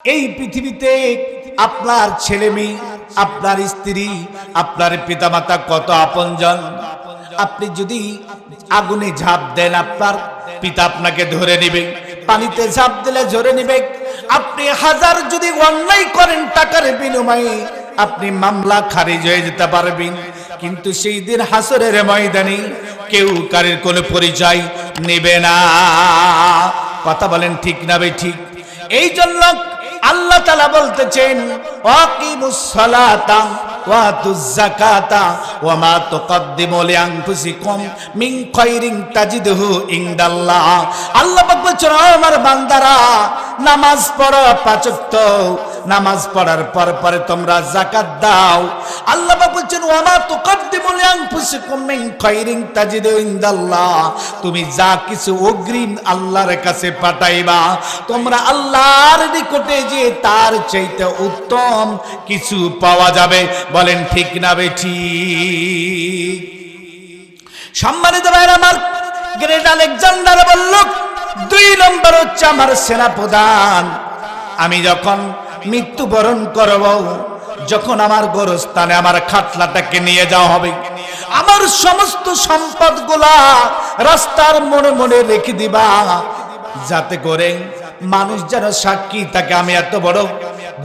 এই পৃথিবীতে আপনার ছেলে মেয়ে, আপনার স্ত্রী, আপনার পিতামাতা কত আপনজন। আপনি যদি আগুনে ঝাঁপ দেন, আপনার পিতা আপনাকে ধরে নেবে, পানিতে ঝাঁপ দিলে ধরে নেবে। আপনি হাজার যদি অন্যায় করেন টাকার বিনিময়ে, আপনি মামলা খারিজ হয়ে যেতে পারবেন। কিন্তু সেই দিন হাসরের ময়দানে কেউ কারোর কোনো পরিচয় নেবে না। কথা বলেন ঠিক না বে ঠিক? এই জন্য আল্লাহ তাআলা বলতেছেন, ওয়াকিমুস সালাতা ওয়া আতুজ যাকাতা ওয়া মা তুকদ্দিমু লিআনফুসিকুম মিন খায়রিন তাজিদুহু ইনদাল্লাহ। আল্লাহ পাক বলছেন, আমার বান্দারা নামাজ পড়ো, পাঁচ ওয়াক্ত নামাজ পড়ার পর পরে তোমরা যাকাত দাও। আল্লাহ পাক বলছেন, ওয়া মা তুকদ্দিমু লিআনফুসিকুম মিন খায়রিন তাজিদুহু ইনদাল্লাহ। তুমি যা কিছু অগ্রিম আল্লাহর কাছে পাঠাইবা, তোমরা আল্লাহর নিকটে যে তার চাইতে উত্তম কিছু পাওয়া যাবে। বলেন ঠিক না বেঠিক? সম্মানিত ভাইরা আমার, গ্রেট আলেকজান্ডার বলল, 2 নম্বর হচ্ছে আমার সেনাপ্রধান। আমি যখন মৃত্যুবরণ করব, যখন আমার গোরস্থানে আমার খাটলাটাকে নিয়ে যাওয়া হবে, আমার সমস্ত সম্পদগুলা রাস্তার মোড়ে মোড়ে রেখে দিবা, যাতে করে মানুষ যেন সাক্ষী থাকে আমি এত বড়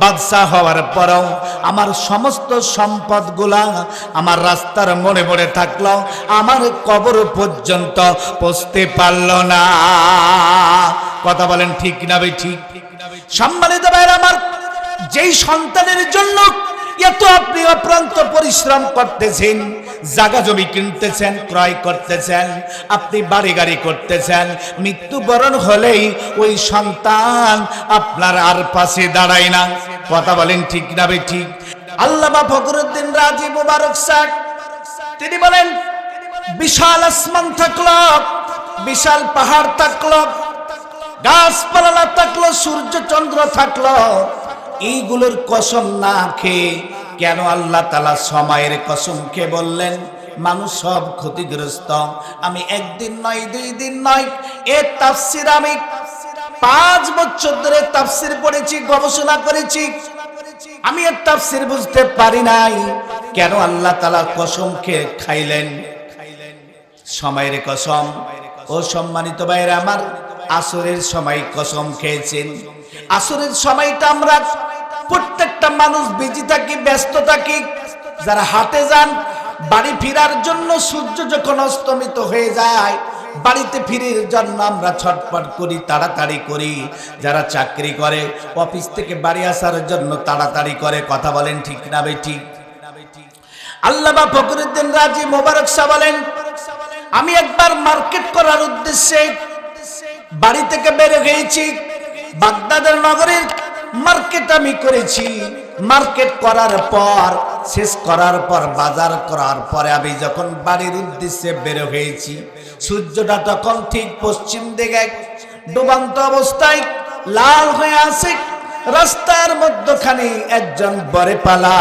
বাদশাহ হওয়ার পরও আমার সমস্ত সম্পদগুলা আমার রাস্তার মোড়ে মোড়ে থাকলো, আমার কবর পর্যন্ত পৌঁছতে পারল না। কথা বলেন ঠিক না ভাই ঠিক? সম্মানিত ভাইরা আমার, যেই সন্তানের জন্য এত আপনি অপ্রান্ত পরিশ্রম করতেছেন, জায়গা জমি কিনতেছেন, ক্রয় করতেছেন, আপনি বাড়ি গাড়ি করতেছেন, মৃত্যুবরণ হলেই ওই সন্তান আপনার আর পাশে দাঁড়ায় না। কথা বলেন ঠিক না ভাই ঠিক? আল্লামা ফখরুদ্দিন রাজি মুবারক স্যার তিনি বলেন, বিশাল আসমান থাকলো, বিশাল পাহাড় থাকলো, গাছপালা থাকলো, সূর্য চন্দ্র থাকলো, এইগুলোর কসম না খেয়ে কেন আল্লাহ তাআলা সময়ের কসম খেয়ে বললেন মানুষ সব ক্ষতিগ্রস্ত? আমি একদিন নয়, 2 দিন নয়, এর তাফসীর আমি 5 বছর ধরে তাফসীর পড়েছি, গবেষণা করেছি। আমি এর তাফসীর বুঝতে পারি নাই কেন আল্লাহ তাআলা কসম খেয়ে খাইলেন সময়ের কসম। ও সম্মানিত ভাইরা আমার, আসরের সময় কসম খেয়েছেন। আসরের সময়টা আমরা প্রত্যেকটা মানুষ বিজি থাকি, ব্যস্ত থাকি। যারা হাটে যান, বাড়ি ফেরার জন্য সূর্য যখন অস্তমিত হয়ে যায়, বাড়িতে ফিরের জন্য আমরা ছটফট করি, তাড়াতাড়ি করি। যারা চাকরি করে, অফিস থেকে বাড়ি আসার জন্য তাড়াতাড়ি করে। কথা বলেন ঠিক না ভাই ঠিক? আল্লামা ফখরুদ্দিন রাজি মোবারক সাহেব বলেন, আমি একবার মার্কেট করার উদ্দেশ্যে বাড়ি থেকে বের হয়েছি। বাগদাদের নগরের মার্কেট আমি করেছি। মার্কেট করার পর, শেষ করার পর, বাজার করার পরে আমি যখন বাড়ির উদ্দেশ্যে বের হয়েছি, সূর্যটা তখন ঠিক পশ্চিম দিকে ডুবান্ত অবস্থায় লাল হয়ে আছে। রাস্তার মধ্যখানে একজন বরে পালা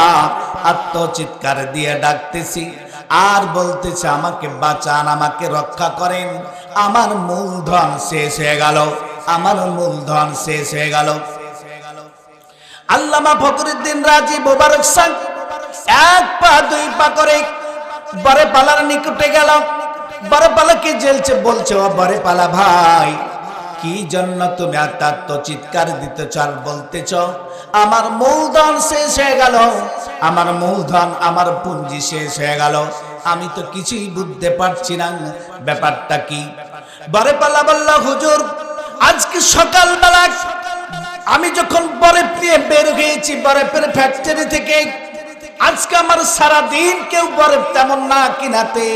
আত্মচিৎকার দিয়ে ডাকতেছি আর বলতেছে, আমাকে বাঁচান, আমাকে রক্ষা করেন, আমার মূলধন শেষ হয়ে গেল, আমার মূলধন শেষ হয়ে গেল। আল্লামা ফখরুদ্দিন রাজি মোবারক সাহেব 1 পা 2 পা করে বরে পালার নিকটে গেল। বরে পালাকে জ্বলছে, বলছে, ও বরে পালা ভাই, কি জন্য তুমি আত্মচিৎকার দিতেছ আর বলতেছ আমার মূলধন শেষ হয়ে গেল, আমার মূলধন, আমার পুঁজি শেষ হয়ে গেল? আমি তো কিছুই বুঝতে পারছি না, ব্যাপারটা কি? বরে পালা বলল, হুজুর, আজকে সকালবেলা আমি যখন বরফ নিয়ে বের হয়েছি বরফের ফ্যাক্টরি থেকে, আজকে আমার সারা দিন কেউ বরফ তেমন না কিনাতে,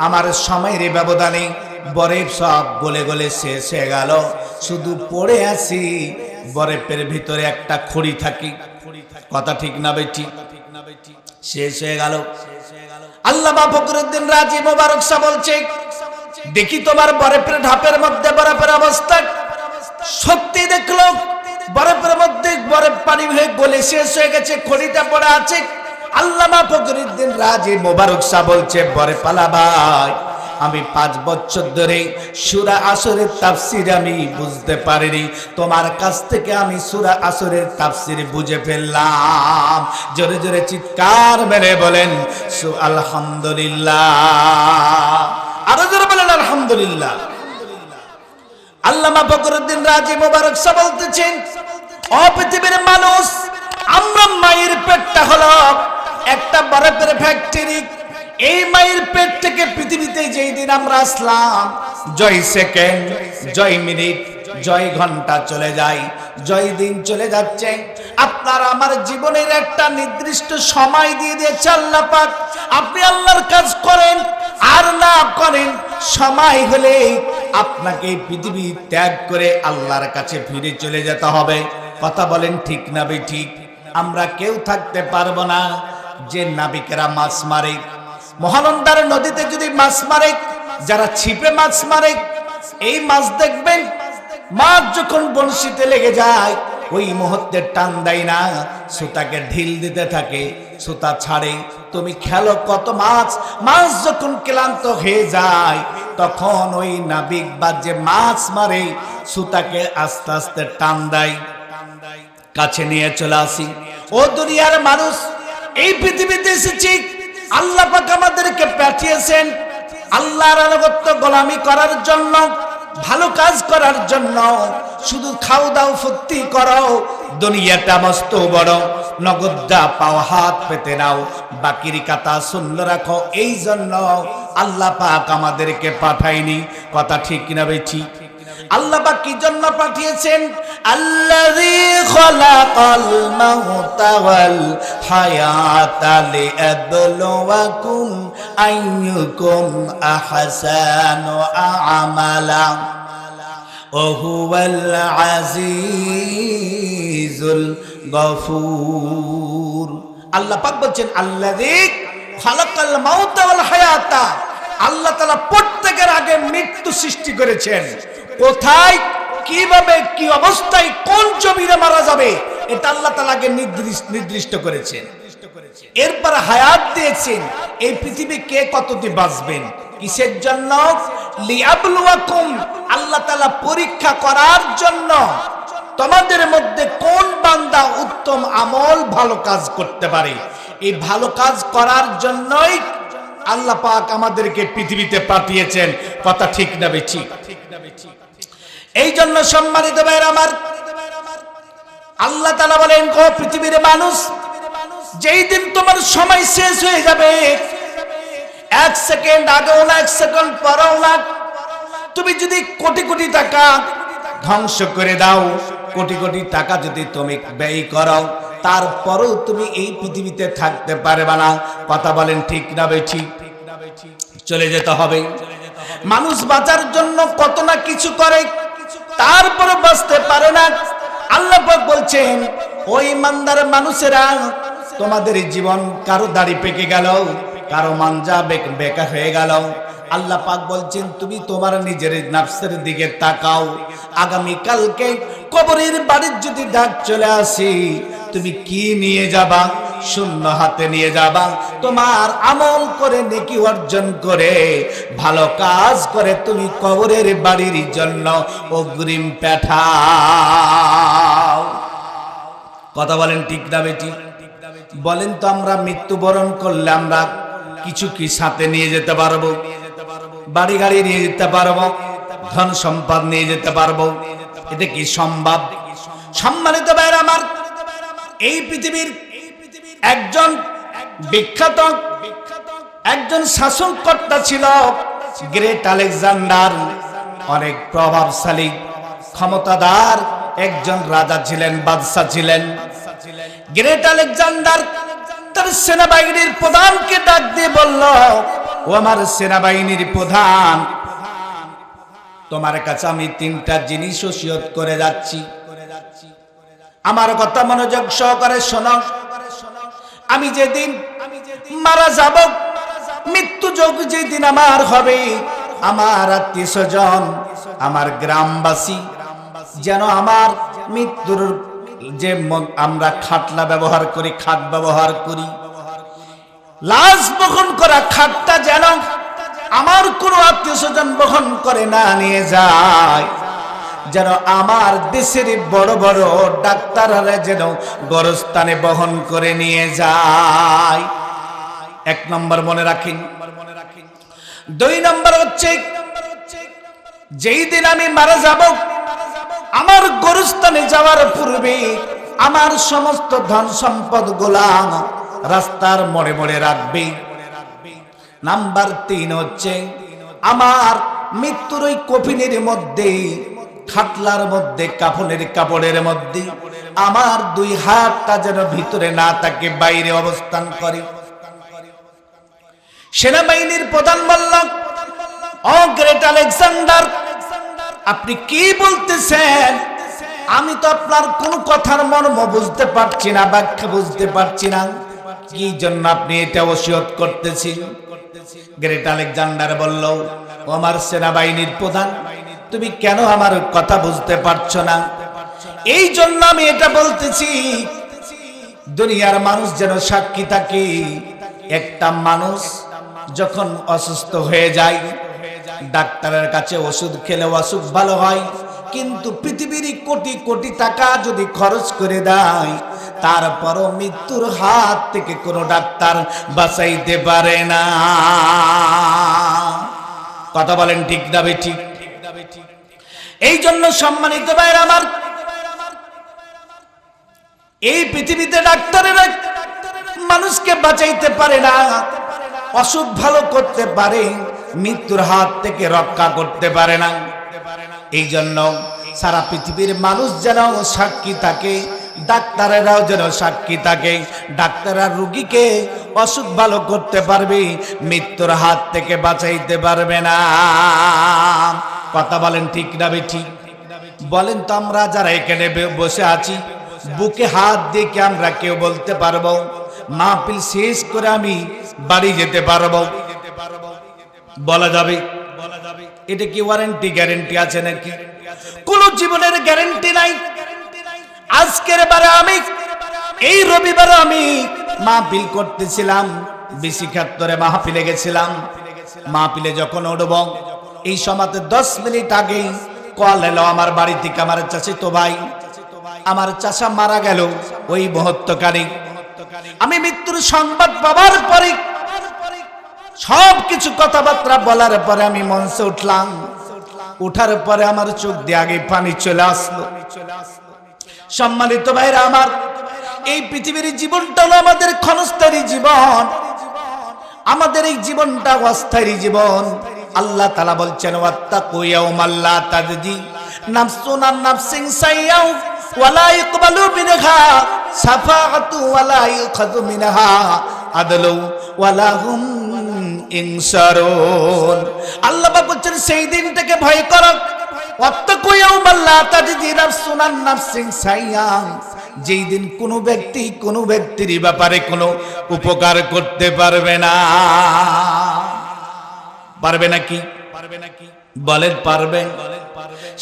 আমার সময়ের ব্যবধানে বরফ সব গলে গলে শেষ হয়ে গেল। শুধু পড়ে আছি, বরফের ভিতরে একটা খড়ি থাকি। কথা ঠিক না বেটি? শেষ হয়ে গেল। আল্লামা ফখরুদ্দিন রাজি মোবারক সাহেব বলছে, দেখি তোমার বরফের ঢাপের মধ্যে বরফের অবস্থা। সত্যি দেখলো বরফের মধ্যে বরফ পানি হয়ে গলে শেষ হয়ে গেছে, খড়িটা পড়ে আছে। আল্লামা ফখরুদ্দিন রাজি মোবারক সাহেব বলছে, বরে পালা ভাই, আমি 5 বছর ধরে সূরা আসরের তাফসীর আমি বুঝতে পারিনি, তোমার কাছ থেকে আমি সূরা আসরের তাফসীর বুঝে ফেললাম। জোরে জোরে চিৎকার মেরে বলেন আলহামদুলিল্লাহ, আরো জোরে বলেন আলহামদুলিল্লাহ। আল্লামা ফখরুদ্দিন রাজি মোবারক সাহেব বলতেছেন, ও পৃথিবীর মানুষ, আমরা মায়ের পেটটা হলো একটা বরফের ফ্যাক্টরি। এই মায়ের পেট থেকে পৃথিবীতে যেই দিন আমরা আসলাম, জয় সেকেন্ড, জয় মিনিট, জয় ঘন্টা চলে যায়, জয় দিন চলে যাচ্ছে। আপনার আমার জীবনের একটা নির্দিষ্ট সময় দিয়ে দিয়েছে আল্লাহ পাক। আপনি আল্লাহর কাজ করেন আর না করেন, সময় হলে আপনাকে পৃথিবী ত্যাগ করে আল্লাহর কাছে ফিরে চলে যেতে হবে। কথা বলেন ঠিক না বেঠিক? আমরা কেউ থাকতে পারবো না যে নাবিকেরা মাছ মারে, মহানন্দার নদীতে যদি মাছ মারে, যারা ছিপে মাছ মারে, এই মাছ দেখবেন মাছ যখন বড়শিতে লেগে যায় ওই মুহূর্তে টান দেয় না, সুতাকে ঢিল দিতে থাকে, সুতা ছাড়ে। তুমি খেলো কত মাছ, মাছ যখন ক্লান্ত হয়ে যায় তখন ওই নাবিক বা যে মাছ মারে সুতাকে আস্তে আস্তে টান দেয়, কাছে নিয়ে চলে আসি। ও দুনিয়ার মানুষ, এই পৃথিবীতে এসেছি, আল্লাহ পাক আমাদেরকে পাঠিয়েছেন আল্লাহর আনুগত্য গোলামি করার জন্য, ভালো কাজ করার জন্য। শুধু খাও দাও ফুর্তি করো, দুনিয়াটা মস্ত বড়, নগদটা পাও হাত পেতে নাও, বাকির কথা শূন্য রাখো। এই জন্য আল্লাহ পাক আমাদেরকে পাঠায়নি। কথা ঠিক কিনা বেঠি? আল্লাহ পাক কি জন্য পাঠিয়েছেন? আল্লাযী খালাকাল মাউতা ওয়াল হায়াতা লিয়াবলুয়াকুম আইয়ুকুম আহসানু আমালা ওয়া হুয়াল আজিজুল গফুর। আল্লাহ পাক বলছেন আল্লাযী খালাকাল মাউতা ওয়াল হায়াতা, আল্লাহ তাআলা প্রত্যেকের আগে মৃত্যু সৃষ্টি করেছেন। কোথায়, কিভাবে, কি অবস্থায়, কোন জমিনে মারা যাবে এটা আল্লাহ তাআলাকে নির্দিষ্ট করেছেন। এরপর হায়াত দিয়েছেন, এই পৃথিবী কে কতদিন বাঁচবেন, কিসের জন্য? লিয়াবলুয়াকুম, আল্লাহ তাআলা পরীক্ষা করার জন্য। তোমাদের মধ্যে কোন বান্দা উত্তম আমল ভালো কাজ করতে পারে, এই ভালো কাজ করার জন্যই আল্লাহ পাক আমাদেরকে পৃথিবীতে পাঠিয়েছেন। কথা ঠিক না বেঠিক? এই জন্য সম্মানিত ভাইরা আমার, আল্লাহ তাআলা বলেন, ও পৃথিবীর মানুষ, যেই দিন তোমার সময় শেষ হয়ে যাবে, 1 সেকেন্ড আগেও না 1 সেকেন্ড পরেও না, তুমি যদি কোটি কোটি টাকা ধ্বংস করে দাও, কোটি কোটি টাকা যদি তুমি ব্যয় করো, তারপরেও তুমি এই পৃথিবীতে থাকতে পারবে না। কথা বলেন ঠিক না বেঠিক? চলে যেতে হবে। মানুষ বাঁচার জন্য কত না কিছু করে, তারপরে বাঁচতে পারে না। আল্লাহ পাক বলছেন, ওই ইমানদার মানুষেরা, তোমাদের জীবন কারো দাড়ি পেকে গেল, কারো মানজা বেকা হয়ে গেল, আল্লাহ পাক বলছেন তুমি তোমার নিজের নফসের দিকে তাকাও। আগামী কালকে কবরের বাড়ির যদি ডাক চলে আসে, তুমি কি নিয়ে যাবা? শূন্য হাতে নিয়ে যাবা। তোমার আমল করে, নেকি অর্জন করে, ভালো কাজ করে তুমি কবরের বাড়ির জন্য অগ্রিম পাঠাও। কথা বলেন ঠিক না বেটি? বলেন তো, আমরা মৃত্যুবরণ করলে আমরা কিছু কি সাথে নিয়ে যেতে পারবো? বাড়ি গাড়ি নিয়ে যেতে পারবো, ধন সম্পদ নিয়ে যেতে পারবো? এটা কি সম্ভব? সম্মানিত ভাইরা আমার, এই পৃথিবীর একজন বিখ্যাত একজন শাসনকর্তা ছিল গ্রেট আলেকজান্ডার। অনেক প্রভাবশালী ক্ষমতাধর একজন রাজা ছিলেন, বাদশা ছিলেন। গ্রেট আলেকজান্ডার তার সেনাবাহিনীর প্রধানকে ডাক দিয়ে বলল, ও আমার সেনাবাহিনীর প্রধান, তোমার কাছে আমি 3টা জিনিস ওসিয়ত করে যাচ্ছি, আমার কথা মনোযোগ সহকারে শোনো। আমি যেদিন মারা যাব, মৃত্যু যোগ যেদিন আমার হবে, আমার আত্মীয় স্বজন, আমার গ্রামবাসী যেন আমার মৃত্যুর যে আমরা খাটলা ব্যবহার করি, খাট ব্যবহার করি, লাশ বহন করা খাটটা যেন আমার কোনো আত্মীয় স্বজন বহন করে না নিয়ে যায়, যেন আমার দেশের বড় বড় ডাক্তাররা যেন গোরস্থানে বহন করে নিয়ে যায়। এক নম্বর মনে রাখেন। দুই নম্বর হচ্ছে, যেই দিন আমি মারা যাব, আমার গোরস্থানে যাওয়ার পূর্বে আমার সমস্ত ধন সম্পদ গুলা রাস্তার মোড়ে মোড়ে রাখবে। নাম্বার 3 হচ্ছে, আমার মৃত্যুর ওই কফিনের মধ্যে, খাটলার মধ্যে, কাফনের কাপড়ের মধ্যে আমার 2 হাতটা যেন ভিতরে না থাকে, বাইরে অবস্থান করে। সেনাবাহিনীর প্রধান বলল, ও গ্রেট আলেকজান্ডার, আপনি কি বলতেছেন? আমি তো আপনার কোন কথার মর্ম বুঝতে পারছি না, ব্যাখ্যা বুঝতে পারছি না, কি জন্য আপনি এটা ওসিয়ত করতেছেন? গ্রেট আলেকজান্ডার বলল, ও আমার সেনাবাহিনীর প্রধান, তুমি কেন আমার কথা বুঝতে পারছো না? এই জন্য আমি এটা বলতেছি, দুনিয়ার মানুষ যেন সাক্ষী থাকে। একটা মানুষ যখন অসুস্থ হয়ে যায়, ডাক্তারের কাছে ওষুধ খেলে অসুখ ভালো হয়, কিন্তু পৃথিবীর কোটি কোটি টাকা যদি খরচ করে দেয়, তারপরও মৃত্যুর হাত থেকে কোনো ডাক্তার বাঁচাইতে পারে না। কথা বলেন ঠিক না বেঠিক? এই জন্য সম্মানিত ভাইরা আমার, এই পৃথিবীতে ডাক্তারেরা মানুষকে বাঁচাইতে পারে না, অসুখ ভালো করতে পারে, মৃত্যুর হাত থেকে রক্ষা করতে পারে না। এই জন্য সারা পৃথিবীর মানুষ যেন সাক্ষী থাকে, ডাক্তারেরাও যেন সাক্ষী থাকে। ডাক্তাররা রোগীকে অসুখ ভালো করতে পারবে, মৃত্যুর হাত থেকে বাঁচাইতে পারবে না। কথা বলেন ঠিক না বেঠিক? বলেন তো, আমরা যারা এখানে বসে আছি, বুকে হাত দিয়ে কি আমরা কেউ বলতে পারবো মাহফিল শেষ করে আমি বাড়ি যেতে পারবো? বলা যাবে? এটা কি ওয়ারেন্টি গ্যারেন্টি আছে নাকি? কোন জীবনের গ্যারেন্টি নাই। আজকের বারে আমি, এই রবিবারে আমি মাহফিল করতেছিলাম, বিশিখাত্তরে মাহফিলে গেছিলাম। মাহফিলে যখন উঠব, এই সময়তে 10 মিনিট আগে কল এলো আমার বাড়ি থেকে, আমার চাচাতো ভাই, আমার চাচা মারা গেল ওই মুহূর্তকারী। আমি মৃত্যুর সংবাদ পাওয়ার পরে, সব কিছু কথাবার্তা বলার পরে আমি মঞ্চে উঠলাম। উঠার পরে আমার চোখ দিয়ে আগে পানি চলে আসলো। সম্মানিত ভাইরা আমার, এই পৃথিবীর জীবনটা হলো আমাদের ক্ষণস্থায়ী জীবন, আমাদের এই জীবনটা অস্থায়ী জীবন। আল্লাহ তাআলা বলছেন, ওয়াত্তাকু ইয়াওমান লা তাজজি নাফসুন আন নাফসিন শাইআন ওয়ালা ইকবালু মিনহা শাফাআতু ওয়ালা ইউখাযু মিনহা আদলু ওয়ালা হুম ইনসারুন। আল্লাহ পাক বলছেন, সেই দিনটাকে ভয় করো। ওয়াত্তাকু ইয়াওমান লা তাজজি নাফসুন আন নাফসিন শাইআন, যেই দিন কোনো ব্যক্তি কোনো ব্যক্তির ব্যাপারে কোনো উপকার করতে পারবে না। পারবে নাকি? বলেন পারবে?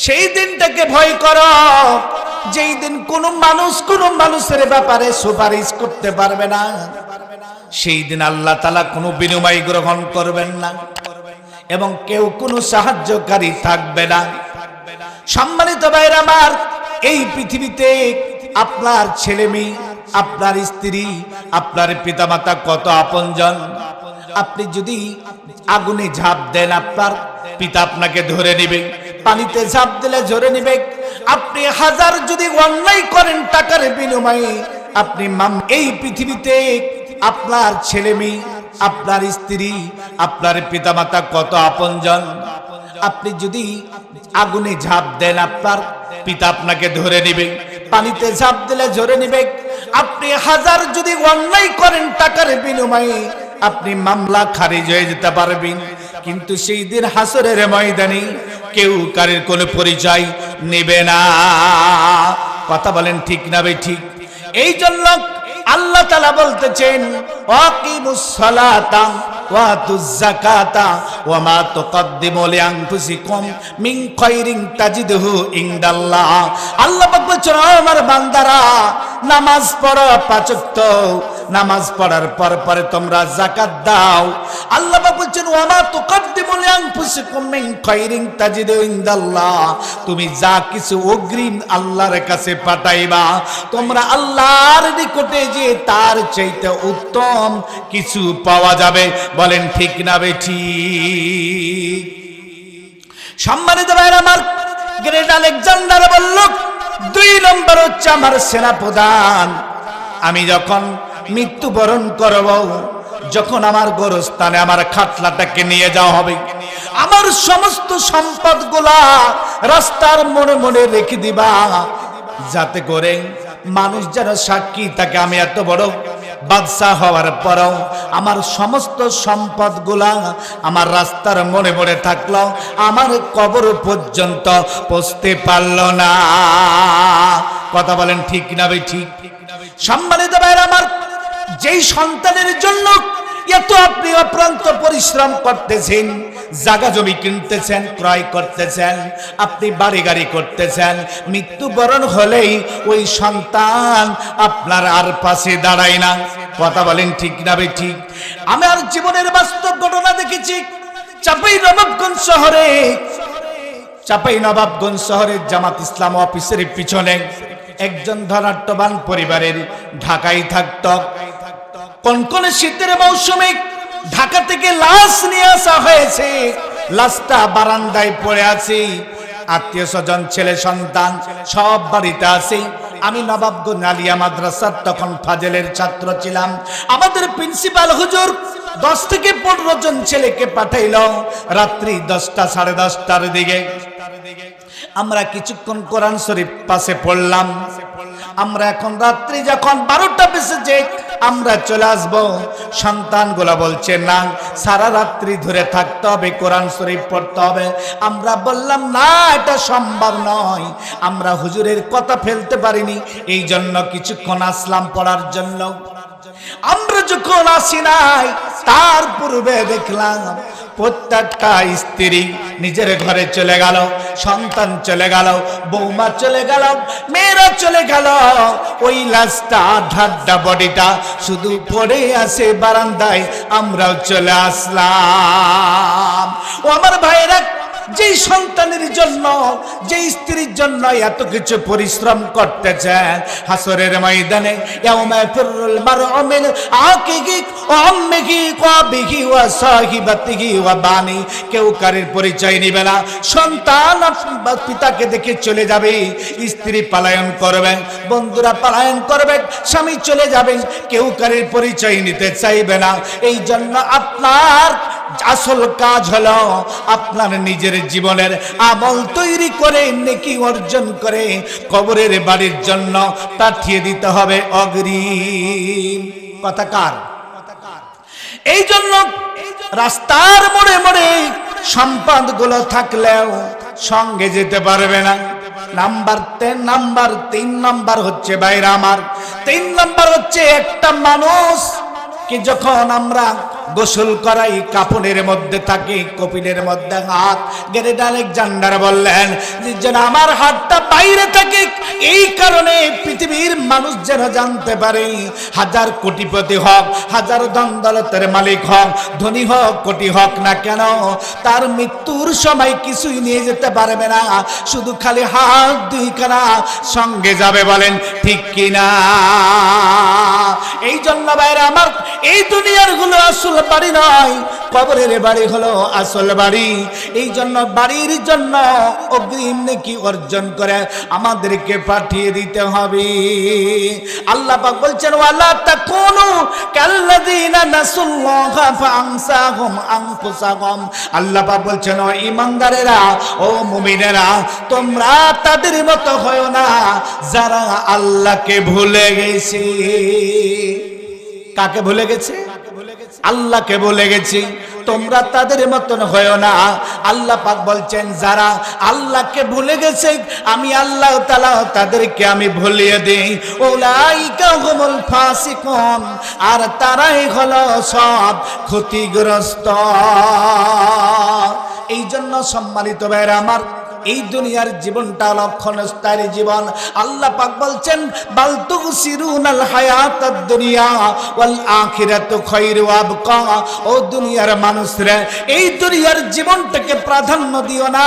সেই দিনটাকে ভয় করো, যেই দিন কোনো মানুষ কোনো মানুষের ব্যাপারে সুপারিশ করতে পারবে না। সেই দিন আল্লাহ তাআলা কোনো বিনিময় গ্রহণ করবেন না এবং কেউ কোনো সাহায্যকারী থাকবে না। সম্মানিত ভাইরা আমার, এই পৃথিবীতে আপনার ছেলে মেয়ে, আপনার স্ত্রী, আপনার পিতামাতা কত আপনজন। আপনি যদি আগুনে ঝাঁপ দেন, আপনার পিতা আপনাকে ধরে নেবে, পানিতে ঝাঁপ দিলে ধরে নেবে। আপনি হাজার যদি অন্যায় করেন টাকার বিনিময়ে, আপনি এই পৃথিবীতে আপনার ছেলে মেয়ে, আপনার স্ত্রী, আপনার পিতামাতা কত আপনজন। আপনি যদি আগুনে ঝাঁপ দেন, আপনার পিতা আপনাকে ধরে নেবে, পানিতে ঝাঁপ দিলে ধরে নেবে। আপনি হাজার যদি অন্যায় করেন টাকার বিনিময়ে, আপনি মামলা খারিজ হয়ে যেতে পারবেন, কিন্তু সেই দিন হাসরের ময়দানে কেউ কারোর কোনো পরিচয় নেবে না। কথা বলেন ঠিক না বেঠিক? এই জন্য আল্লাহ তাআলা বলতেছেন, ওয়াকিমুস সালাতা ওয়া আতুজ যাকাতা ওয়া মা তুকদ্দিমু লিআনফুসিকুম মিন খায়রিন তাজিদুহু ইনদাল্লাহ। আল্লাহ পাক বলছেন, আমার বান্দারা, নামাজ পড়ো 5 ওয়াক্ত, নামাজ পড়ার পর পরে তোমরা যাকাত দাও। আল্লাহ পাক বলছেন ওয়া মা তুকদ্দিমু লিআনফুসিকুম মিন খায়রিন তাজিদু ইনদাল্লাহ, তুমি যা কিছু অগ্রিম আল্লাহর কাছে পাঠাইবা তোমরা আল্লাহর নিকটে যে তার চাইতে উত্তম কিছু পাওয়া যাবে। বলেন ঠিক না বেঠিক? সম্মানিত ভাইরা আমার, গ্রেট আলেকজান্ডার বলল 2 নম্বর হচ্ছে আমার সেনাপ্রধান। আমি যখন মৃত্যুবরণ করব, যখন আমার গোরস্থানে আমার খাটলাটাকে নিয়ে যাওয়া হবে, আমার সমস্ত সম্পদগুলা রাস্তার মোড়ে মোড়ে রেখে দিবা, যাতে করে মানুষ যেন সাক্ষী থাকে আমি এত বড় বাদশাহ হওয়ার পরও আমার সমস্ত সম্পদগুলা আমার রাস্তার মোড়ে মোড়ে থাকলো, আমার কবর পর্যন্ত পৌঁছতে পারল না। কথা বলেন ঠিক না ভাই? ঠিক। সম্মানিত ভাইরা আমার, যেই সন্তানের জন্য এত আপনি অপ্রান্ত পরিশ্রম করতেছেন, জায়গা জমি কিনতেছেন, ক্রয় করতেছেন, আপনি বাড়ি গাড়ি করতেছেন, মৃত্যুবরণ হলেই ওই সন্তান আপনার আর পাশে দাঁড়ায় না। কথা বলেন ঠিক না ভাই? ঠিক। আমার জীবনের বাস্তব ঘটনা দেখেছি। চাঁপাইনবাবগঞ্জ শহরে জামাত ইসলাম অফিসের পিছনে একজন ধনাঢ্যবান পরিবারের ঢাকায় থাকত। কনকনে শীতের মৌসুমে ঢাকা থেকে লাশ নিয়ে আসা হয়েছে, লাশটা বারান্দায় পড়ে আছে। আত্মীয় স্বজন, ছেলে সন্তান সব বাড়িতে আছে। আমি নবাবগঞ্জ আলিয়া মাদ্রাসার তখন ফাজেলের ছাত্র ছিলাম। আমাদের প্রিন্সিপাল হুজুর 10 থেকে 15 জন ছেলেকে পাঠাইল রাত্রি 10টা 10:30টার দিকে। আমরা কিছুক্ষণ কোরআন শরীফ পাশে পড়লাম। আমরা এখন রাত্রি যখন 12টা বেজেছে আমরা চলে আসবো, সন্তানগুলা বলছে না সারা রাত্রি ধরে থাকতে হবে, কোরআন শরীফ পড়তে হবে। আমরা বললাম না, এটা সম্ভব নয়, আমরা হুজুরের কথা ফেলতে পারিনি, এই জন্য কিছুক্ষণ আসলাম পড়ার জন্য। আমরা যখন আসি নাই তার পূর্বে দেখলাম প্রত্যেকটা স্ত্রী নিজের ঘরে চলে গেল, সন্তান চলে গেল, বৌমা চলে গেল, মেয়েরা চলে গেল। ওই লাশটা ঢাড্ডা বডিটা শুধু পড়ে আছে বারান্দায়। আমরাও চলে আসলাম। ও আমার ভাইরা, যে সন্তানের জন্য, যে স্ত্রীর জন্য এত কিছু পরিশ্রম করতেছেন, হাসরের ময়দানে ইয়াউমা ফিরুল মারউ মিন আকিহি ওয়া আম্মিহি ওয়া বিহি ওয়া সাহিবাতিহি ওয়া বানি, কেউ কারোর পরিচয় নেবে না। সন্তান পিতাকে দেখে চলে যাবে, স্ত্রী পলায়ন করবে, বন্ধুরা পলায়ন করবে, স্বামী চলে যাবে, কেউ কারোর পরিচয় নিতে চাইবে না। এই জন্য আপনার আসল কাজ হলো আপনার নিজের জীবনের আমল তৈরি করে নেকি অর্জন করে কবরের বাড়ির জন্য পাঠিয়ে দিতে হবে অগ্রিম। কথা কার? এই জন্য রাস্তার মোড়ে মোড়ে সম্পদগুলো থাকলেও সঙ্গে যেতে পারবে না। তিন নাম্বার হচ্ছে ভাইরা আমার, 3 নাম্বার হচ্ছে একটা মানুষ কি যখন আমরা গোসল করাই কাপড়ের মধ্যে থাকে, কপিলের মধ্যে হাত। গ্রেট আলেকজান্ডার বললেন যেন আমার হাতটা বাইরে থাকে, এই কারণে পৃথিবীর মানুষ যেন জানতে পারে, হাজার কোটিপতি হোক, হাজার ধন-দৌলতের মালিক হোক, ধনী হোক, কোটি হোক না কেন, তার মৃত্যুর সময় কিছুই নিয়ে যেতে পারবে না, শুধু খালি হাত 2খানা সঙ্গে যাবে। বলেন ঠিক কিনা? এই জন্য ভাইরা আমার, এই দুনিয়ার গুলো আসল বাড়ি নয়, কবরের বাড়ি হলো আসল বাড়ি। এই জন্য বাড়ির জন্য অগ্রিম নেকি অর্জন করে আমাদেরকে পাঠিয়ে দিতে হবে। আল্লাহ পাক বলছেন ওয়ালা তাকুনু কাল্লাযিনা নাসুল্লাহা ফাআনসাহুম আনফুসাহুম। আল্লাহ পাক বলছেন ও ঈমানদারেরা, ও মুমিনেরা, তোমরা তাদের মতো হয় না যারা আল্লাহকে ভুলে গেছে। কাকে ভুলে গেছে? আল্লাহকে ভুলে গেছি। তোমরা তাদের মতন হয়ো না। আল্লাহ পাক বলছেন যারা আল্লাহকে ভুলে গেছে আমি আল্লাহ তাআলা তাদেরকে আমি ভুলিয়ে দেই। উলাইকা হুমুল ফাসিকুন, আর তারাই হলো সব ক্ষতিগ্রস্ত। এই জন্য সম্মানিত ভাইরা আমার, এই দুনিয়ার জীবনটা ক্ষণস্থায়ী জীবন। আল্লাহ পাক বলছেন বাল তুসিরুনাল হায়াতাদ দুনিয়া ওয়াল আখিরাতু খায়রু ওয়া আবকা। ও দুনিয়ার মানুষরা, এই দুনিয়ার জীবনটাকে প্রাধান্য দিও না।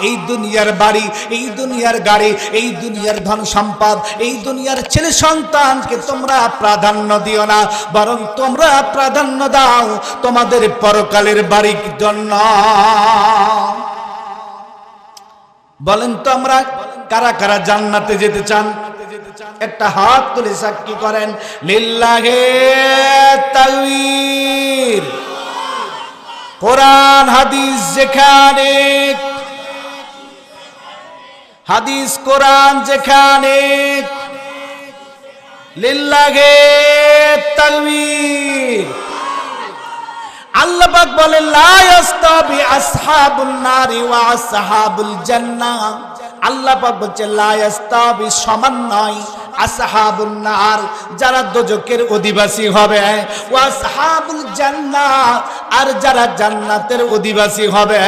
এই দুনিয়ার বাড়ি, এই দুনিয়ার গাড়ি, এই দুনিয়ার ধন সম্পদ, এই দুনিয়ার ছেলে সন্তানকে তোমরা প্রাধান্য দিও না, বরং তোমরা প্রাধান্য দাও তোমাদের পরকালের বাড়ির জন্য। বলেন তো আমরা কারা কারা জান্নাতে যেতে চান? একটা হাত তুলে সাক্ষী করেন লিল্লাহে তাকবীর। কোরআন হাদিস যেখানে, হাদিস কোরআন যেখানে, লিল্লাহে তাকবীর। আল্লাহ পাক বলেন লা ইয়াস্তাবি আসহাবুন নারি ওয়া আসহাবুল জান্নাহ। আল্লাহ পাক বলছেন লা ইয়াস্তাবি, সমান নয়, আসহাবুন নার, যারা দোজখের অধিবাসী হবে, ওয়া আসহাবুল জান্নাহ, আর যারা জান্নাতের অধিবাসী হবে,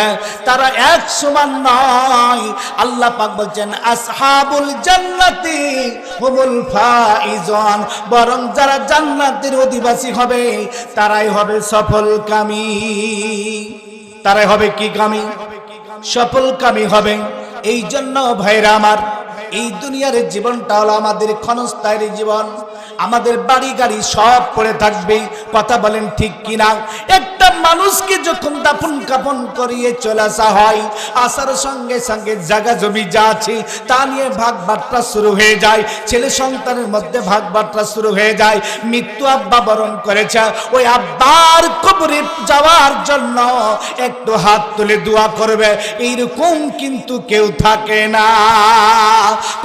তারা এক সমান নয়। আল্লাহ পাক বলছেন আসহাবুল জান্নাতি হুমুল ফাইজুন, বরং যারা জান্নাতের অধিবাসী হবে তারাই হবে সফলকামী। তারাই হবে কি কামী? সফলকামী হবে। এই জন্য ভাইরা আমার, এই দুনিয়ার জীবনটা হলো আমাদের ক্ষণস্থায়ী জীবন। আমাদের বাড়ি গাড়ি সব পড়ে থাকবে, কথা বলেন ঠিক কিনা? একটা মানুষকে যখন দাফন কাফন করিয়ে চলে আসা হয়, আসার সঙ্গে সঙ্গে জায়গা জমি যা আছে তা নিয়ে ভাগ বাট্টা শুরু হয়ে যায়, ছেলে সন্তানের মধ্যে ভাগ বাট্টা শুরু হয়ে যায়। মৃত্যু আব্বা বরণ করেছে, ওই আব্বার কবরে যাওয়ার জন্য একটু হাত তুলে দোয়া করবে, এইরকম কিন্তু কেউ থাকে না।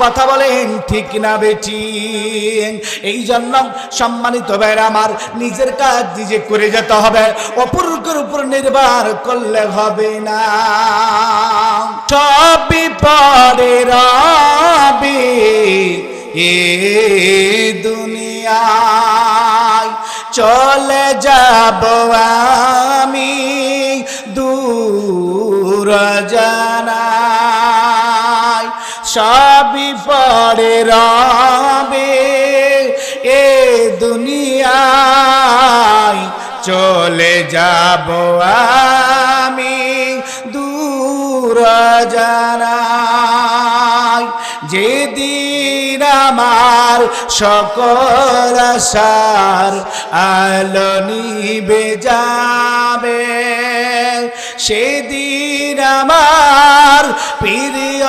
কথা বলেন ঠিক না বেটি? এই জন্য সম্মানিত ভাইরা আমার, নিজের কাজ নিজে করে যেতে হবে, অপরের উপর নির্ভর করলে হবে না। সবই পরে রবে এ দুনিয়ায়, চলে যাব আমি দূর জানায়। সবই পরে রবে এ দুনিয়ায়, চলে যাব আমি দূর জানায়। যেদিন আমার সকল আশার আলো নিভে যাবে, সেদিন আমার প্রিয়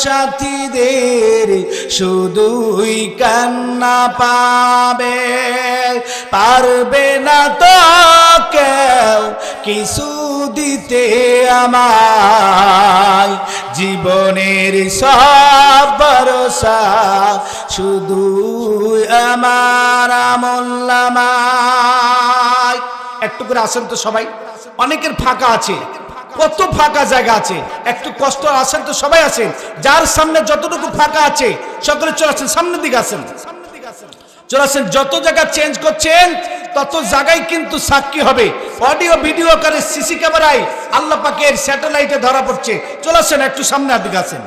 সাথীদের শুধুই কান্না পাবে। পারবে না তো কেউ কিছু দিতে আমায়, জীবনের সব ভরসা শুধু আমার আমলনামায়। একটু করে আসেন তো সবাই, অনেকের ফাঁকা আছে, কত ফাঁকা জায়গা আছে, একটু কষ্ট আসেন তো সবাই আসেন। যার সামনে যতটুকু ফাঁকা আছে সকলে চলে আসেন, সামনের দিকে আসেন, চলে আসেন। যত জায়গা চেঞ্জ করছেন তত জায়গায় কিন্তু সাক্ষী হবে, অডিও ভিডিও করে সিসি ক্যামেরায় আল্লাহ পাকের স্যাটেলাইটে ধরা পড়ছে। চলে আসেন একটু সামনের দিকে আসেন।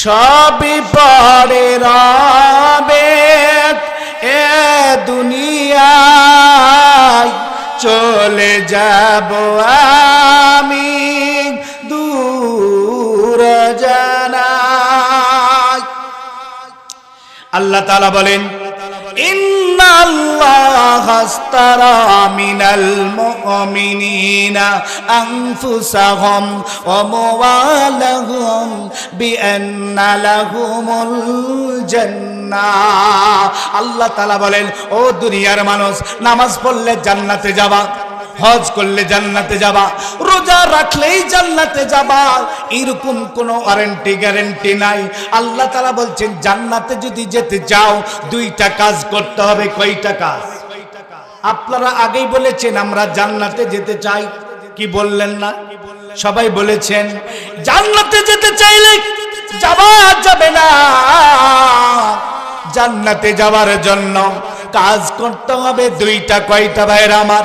সবই পরে রবে এ দুনিয়ায়, চলে যাব আমি দূর জানায়। আল্লাহ তাআলা বলেন ইন্নাল্লাহা আশতারা মিনাল মুমিনিনা আনফুসাহুম ওয়া আমওয়ালাহুম বিআন্না লাহুমুল জান্নাহ। আল্লাহ তাআলা বলেন, ও দুনিয়ার মানুষ, নামাজ পড়লে জান্নাতে যাবা, হজ করলে জান্নাতে যাবা, রোজা রাখলেই জান্নাতে যাবা, এরকম কোনো গ্যারান্টি নাই। আল্লাহ তাআলা বলছেন জান্নাতে যদি যেতে চাও দুইটা কাজ করতে হবে। কয়টা কাজ? আপনারা আগেই বলেছেন আমরা জান্নাতে যেতে চাই, কি বললেন না? সবাই বলেছেন জান্নাতে যেতে চাইলে যাওয়া যাবে না। জান্নাতে যাওয়ার জন্য কাজ করতে হবে দুইটা। কয়টা ভাইরা আমার?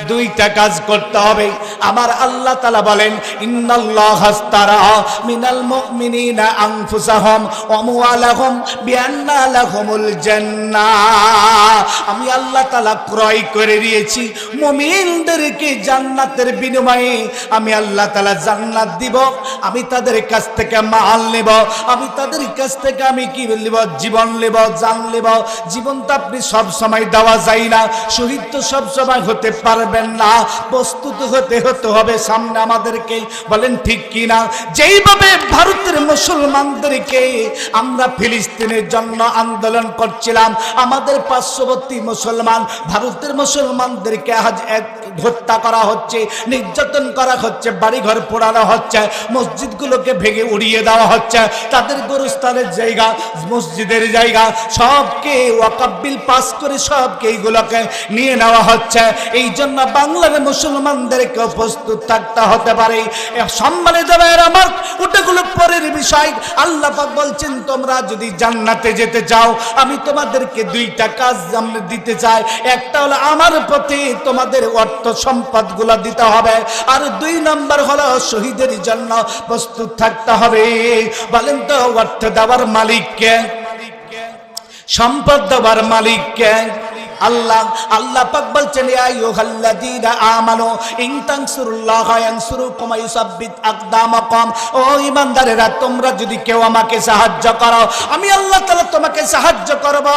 দুইটা কাজ করতে হবে। আমার আল্লাহ তাআলা বলেন ইন্নাল্লাহা আস্তারা মিনাল মুমিনিনা আনফুসাহুম ওয়া আমওয়ালাহুম বিআন্না লাহুমুল জান্নাহ। আমি আল্লাহ তাআলা ক্রয় করে দিয়েছি মুমিনদেরকে জান্নাতের বিনিময়ে। আমি আল্লাহ তাআলা জান্নাত দিব, আমি তাদের কাছ থেকে মাল নেব, আমি তাদের কাছ থেকে আমি কি নেব, জীবন নেব, জান নেব। জীবন তো আপনি সব সময় দেওয়া যায় না, শহীদ তো সব সময় হতে পারবেন না, প্রস্তুত হতে হবে সামনে আমাদেরকে। বলেন ঠিক কি না? যেইভাবে ভারতের মুসলমানদেরকে আমরা ফিলিস্তিনের জন্য আন্দোলন করছিলাম, আমাদের পার্শ্ববর্তী মুসলমান ভারতের মুসলমানদেরকে আজ হত্যা করা হচ্ছে, নির্যাতন করা হচ্ছে, বাড়িঘর পোড়ানো হচ্ছে, মসজিদগুলোকে ভেঙে উড়িয়ে দেওয়া হচ্ছে, তাদের গোরস্থানের জায়গা, মসজিদের জায়গা সবকে ওয়াকফ বিল পাস করে সবকে এইগুলোকে নিয়ে নেওয়া হচ্ছে। এই জন্য বাংলার মুসলমানদেরকে প্রস্তুত থাকতে হতে পারে। সম্মানিত ভাইয়েরা আমার, ওটাগুলো পরের বিষয়। আল্লাহ পাক বলছেন তোমরা যদি জান্নাতে যেতে চাও, আমি তোমাদেরকে দুইটা কাজ দিতে চাই। একটা হলো আমার পথে তোমাদের অর্থ সম্পদগুলো দিতে হবে, আর দুই নম্বর হলো শহীদের জন্য প্রস্তুত থাকতে হবে। বলেন তো অর্থ দেওয়ার মালিক কে? সম্পদ দেওয়ার মালিক কে? আল্লাহ। আল্লাহ পাক বলছেন ইয়া আইয়ুহাল্লাযীনা আমানু ইন তানসুরুল্লাহা ইয়ানসুরুকুম ওয়া ইউসাব্বিত আকদামাকুম। ও ঈমানদারেরা, তোমরা যদি কেউ আমাকে সাহায্য করো, আমি আল্লাহ তাআলা তোমাকে সাহায্য করব,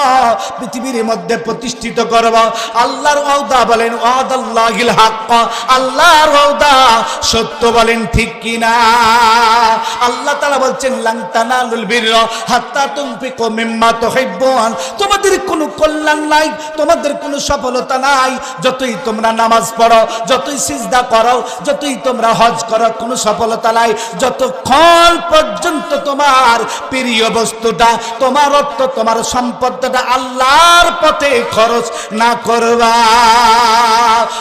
পৃথিবীর মধ্যে প্রতিষ্ঠিত করব। আল্লাহর ওয়াদা, বলেন ওয়াদাল্লাহিল হক, আল্লাহর ওয়াদা সত্য। বলেন ঠিক কি না? আল্লাহ তাআলা বলছেন লান তানালুল বিররা হাত্তা তুনফিকু মিম্মা তুহিব্বুন। তোমাদের কোনো কল্যাণ নাই, তোমাদের কোনো সফলতা নাই, যতই তোমরা নামাজ পড়ো, যতই সিজদা করো, যতই তোমরা হজ করো, কোনো সফলতা নাই যতক্ষণ পর্যন্ত তোমার প্রিয় বস্তুটা, তোমার অর্থ, তোমার সম্পদটা আল্লাহর পথে খরচ না করবা।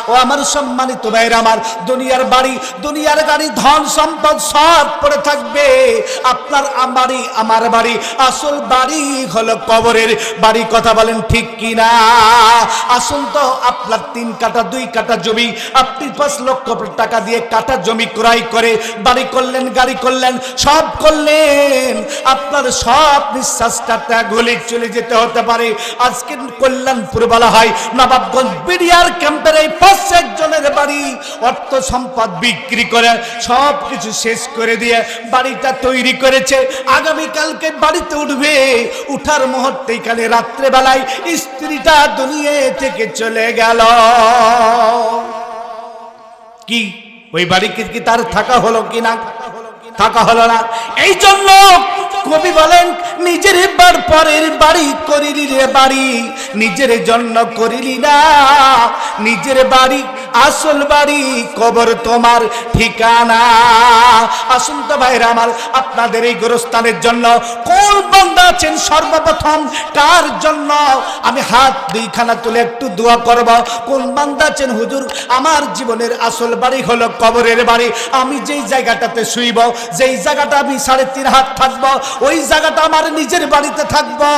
ও আমার সম্মানিত ভাইরা আমার, দুনিয়ার বাড়ি, দুনিয়ার গাড়ি, ধন সম্পদ সব পড়ে থাকবে, আপনার বাড়ি, আমার বাড়ি, আসল বাড়ি হলো কবরের বাড়ি। কথা বলেন ঠিক কি না? আসল তো আপনার 3 কাঠা 2 কাঠা জমি, আপনি 5 লক্ষ টাকা দিয়ে কাঠা জমি ক্রয় করে বাড়ি করলেন, গাড়ি করলেন, সব করলেন, আপনার সব নিঃশ্বাসটা ত্যাগ হলে চলে যেতে হতে পারে। আজকে কল্যাণপুর বলা হয় নবাবগঞ্জ বিডিআর ক্যাম্পের এই 5 জনের বাড়ি অর্থ সম্পদ বিক্রি করে সব কিছু শেষ করে দিয়ে বাড়িটা তৈরি করেছে। আগামীকালকে বাড়িতে উঠবে, উঠার মুহূর্তেই কালে রাত্রেবেলায় স্ত্রীটা দুনিয়া থেকে চলে গেল। কি ওই বাড়িতে কি তার থাকা হলো কিনা? থাকা হলো না। এই জন্য কবি বলেন নিজের বার পরের বাড়ি করিলি রে বাড়ি, নিজের জন্য করিলি না নিজের বাড়ি, আসল বাড়ি কবর তোমার ঠিকানা। আসুন তো ভাইরা আমার, আপনাদের এই গোরস্থানের জন্য কোন বান্দা আছেন সর্বপ্রথম কার জন্য আমি হাত 2খানা তুলে একটু দোয়া করব? কোন বান্দা আছেন হুজুর আমার জীবনের আসল বাড়ি হলো কবরের বাড়ি, আমি যেই জায়গাটাতে শুইব, যেই জায়গাটা আমি 3.5 হাত থাকবো, ওই জায়গাটা আমার নিজের বাড়িতে থাকবো,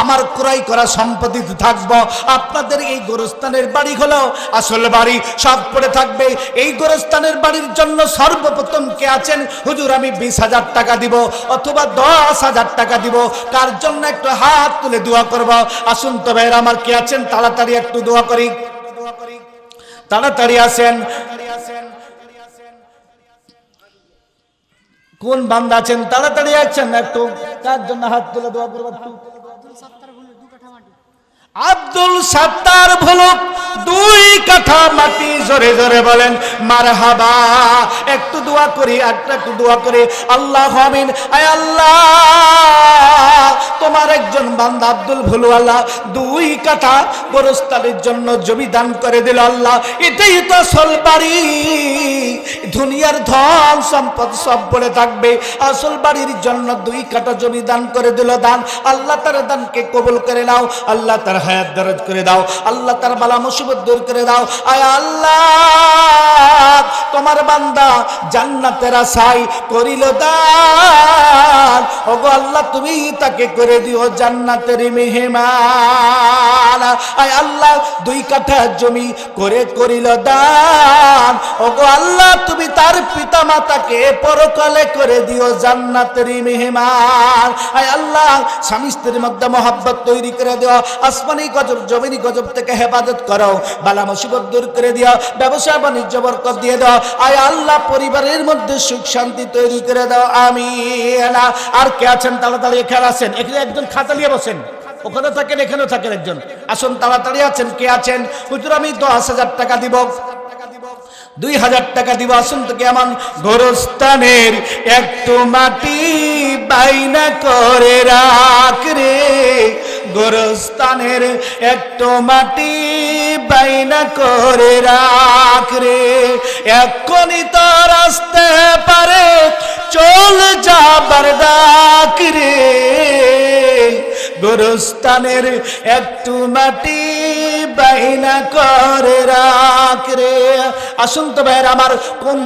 আমার ক্রয় করা সম্পত্তিতে থাকবো। আপনাদের এই গোরস্থানের বাড়ি হলো আসল বাড়ি, সব পড়ে থাকবে। এই গোরস্থানের বাড়ির জন্য সর্বপ্রথম কে আছেন হুজুর আমি 20,000 টাকা দিব অথবা 10,000 টাকা দিব, কার জন্য একটু হাত তুলে দোয়া করব? আসুন তো ভাইরা আমার, কে আছেন তাড়াতাড়ি একটু দোয়া করি, তাড়াতাড়ি আসেন। কোন বান্দা আছেন তাড়াতাড়ি আছেন একটু, কার জন্য হাত তুলে দোয়া করব? আব্দুল সাত্তার ভুলুক 2 কাঠা মাটি, জোরে জোরে বলেন মারহাবা। একটু দোয়া করি, একটু দোয়া করি। আল্লাহ আমিন। আয় আল্লাহ, তোমার একজন বান্দা আব্দুল ভুলু আল্লাহ 2 কাঠা গোরস্থানের জন্য জমি দান করে দিল। আল্লাহ এটাই তো আসল বাড়ি, দুনিয়ার ধন সম্পদ সব পড়ে থাকবে, আসল বাড়ির জন্য 2 কাঠা জমি দান করে দিল। দান আল্লাহ তার দানকে কবুল করে নাও, আল্লাহ তার হায়াত দরজ করে দাও আল্লাহ, তার বালা মুসিবত দূর করে দাও। আয় আল্লাহ, তোমার বান্দা জান্নাতের আশায় করিল দান, ওগো আল্লাহ তুমি তাকে করে দিও জান্নাতের মেহমান। আয় আল্লাহ, 2 কাঠা জমি করে করিল দান, ওগো আল্লাহ তুমি তার পিতা মাতাকে পরকালে করে দিও জান্নাতের মেহমান। আয় আল্লাহ, স্বামী স্ত্রীর মধ্যে মহব্বত তৈরি করে দিও, আসমানি গজব জমিনি গজব থেকে হেফাজত করো, বালা মুসিবত দূর করে দিও, ব্যবসা বাণিজ্য বরকত দিয়ে দাও। আয় আল্লাহ, পরিবারের মধ্যে সুখ শান্তি তৈরি করে দাও, আমিন। আর কে আছেন তাড়াতাড়ি এখানে আছেন, এখানে একজন খাতা নিয়ে বসেন, ওখানে থাকেন এখানেও থাকেন একজন, আসুন তাড়াতাড়ি আছেন। কে আছেন? হুজুর আমি 10,000 টাকা দিব, 2,000 টাকা দিব, আসুন তো কেমন। গোরস্থানের একটু মাটি বাইনা করে রাখ রে, গোরস্থানের একটু মাটি বাইনা করে রাখ রে, এক্ষুনি তোর আসতে পারে চল যাবার ডাক রে, গোরস্থানের একটু মাটি বাইনা করে রাখ রে। আসুন তো ভাইয়ের আমার, কোন